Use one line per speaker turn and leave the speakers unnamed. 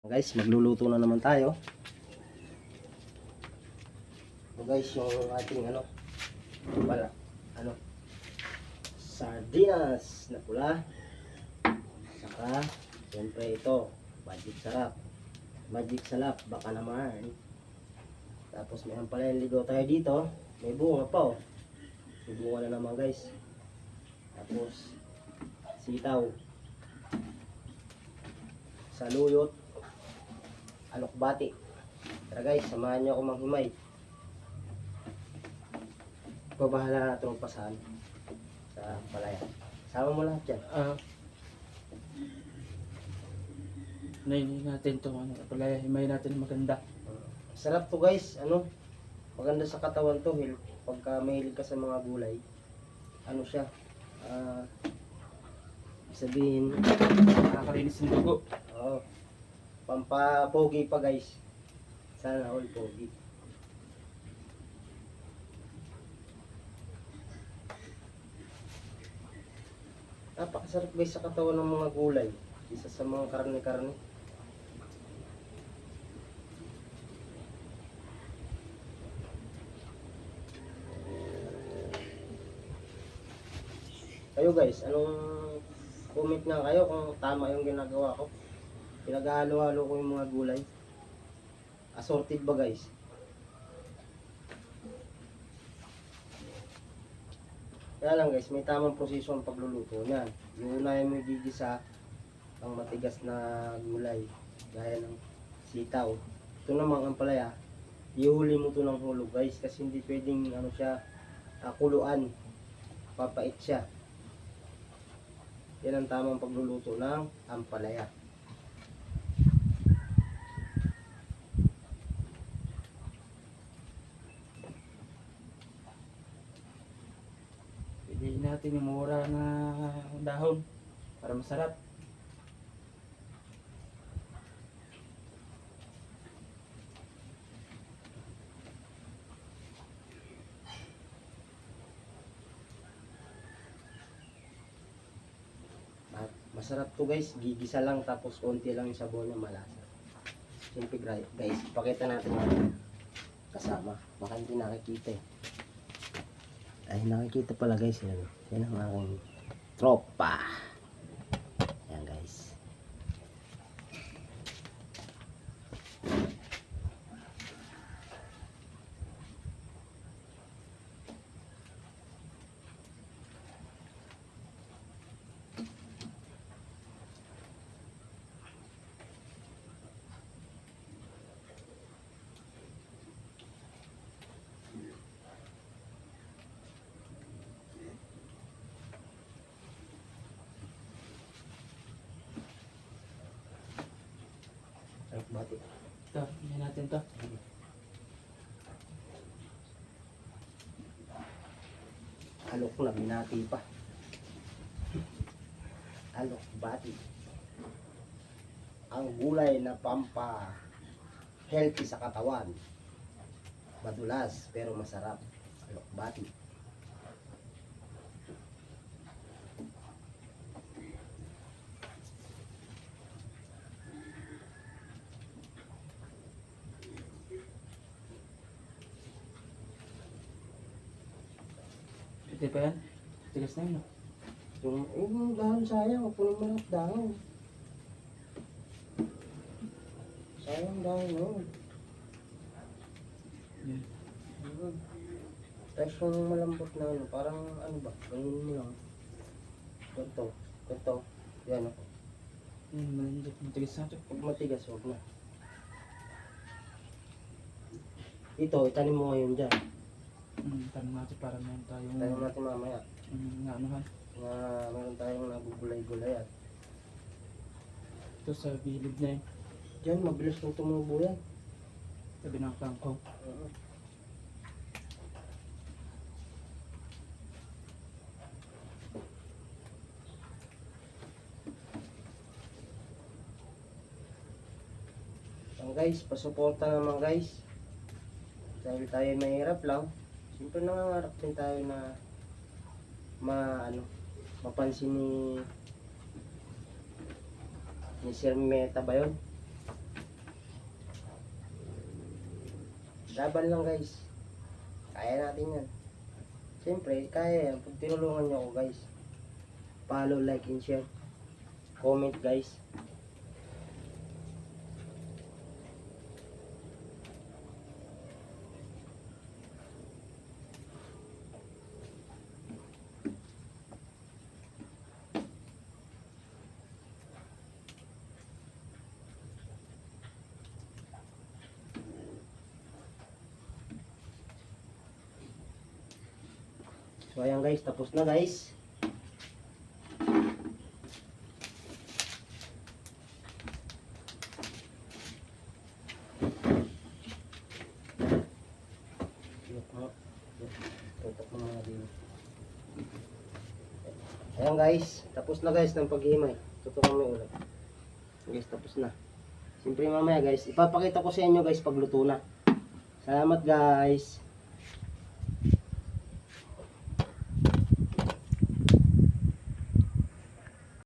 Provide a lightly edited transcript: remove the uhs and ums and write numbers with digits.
Guys, magluluto na naman tayo. So guys, yung ating sardinas na pula. Saka siyempre ito, magic sarap, baka naman. Tapos may ampalaya ligaw tayo dito. May bunga pa oh. May bunga na naman guys. Tapos sitaw, saluyot, alokbati. Tara guys, samahan nyo ako manghimay. Babahala na itong pasahan sa palaya. Sama mo lahat yan.
Nainin natin itong palaya, himay natin maganda.
Sarap to guys, maganda sa katawan to, pagka mahilig ka sa mga gulay. Ano siya, sabihin,
Nakakarinis ng dugo.
pampapogi pa guys. Sana all pogi. Napakasarap guys sa katawan ng mga gulay, isa sa mga karne-karne. Kayo guys, anong comment nga kayo kung tama yung ginagawa ko? Pinaghalo-halo ko yung mga gulay. Assorted ba guys? Kaya lang guys, may tamang proseso ang pagluluto niyan. Yung unahin mo gigisa ang matigas na gulay, gaya ng sitaw. Ito namang ampalaya, ihuli mo to ng hulog guys, kasi hindi pwedeng kuluan, papait siya. Yan ang tamang pagluluto ng ampalaya.
Piliin natin yung mura na dahon para masarap.
Masarap to guys, gigisa lang tapos konti lang yung sabaw niya, malasa. Siyempre guys, pakita natin yung kasama, baka hindi nakikita eh. Ay, nakikita pala guys, yan ang aking tropa. Yan guys. Bati.
Ito, himay natin to.
Alok na, binati pa. Alok bati. Ang gulay na pampa healthy sa katawan. Madulas pero masarap. Alok bati.
Pwede pa yan? Tigas na yun, no?
Yung dahon sayang, puno mo lang dahon. Sayang dahon no.
Yan.
Tapos yung malambot na parang ba, ganyan mo lang. Ito, yan ako.
Malandot, matigas na ito.
Pag matigas, huwag na. Ito, itanim mo ngayon dyan.
Tanong natin para meron tayong
Tanim natin mamaya.
anuhan.
Na meron tayong nabubulay-gulayan.
Ito sa bilid na yun.
Diyan, mabilis nang tumubo yan.
Sabi ng kangkong.
Guys, pasuporta naman guys. Dahil tayo mahirap lang. Siyempre nangangarap din tayo na mapansin ni Sir Meta ba yun? Laban lang guys. Kaya natin yan. Siyempre, kaya yan. Pag tinulungan nyo ako guys. Follow, like, and share. Comment guys. So ayan guys, tapos na guys. Tutok mo mga din. Ayan guys, tapos na guys ng paghihimay. Tutukan mo yung ulo. Guys, tapos na. Siyempre mamaya guys, ipapakita ko sa inyo guys pagluto na. Salamat guys.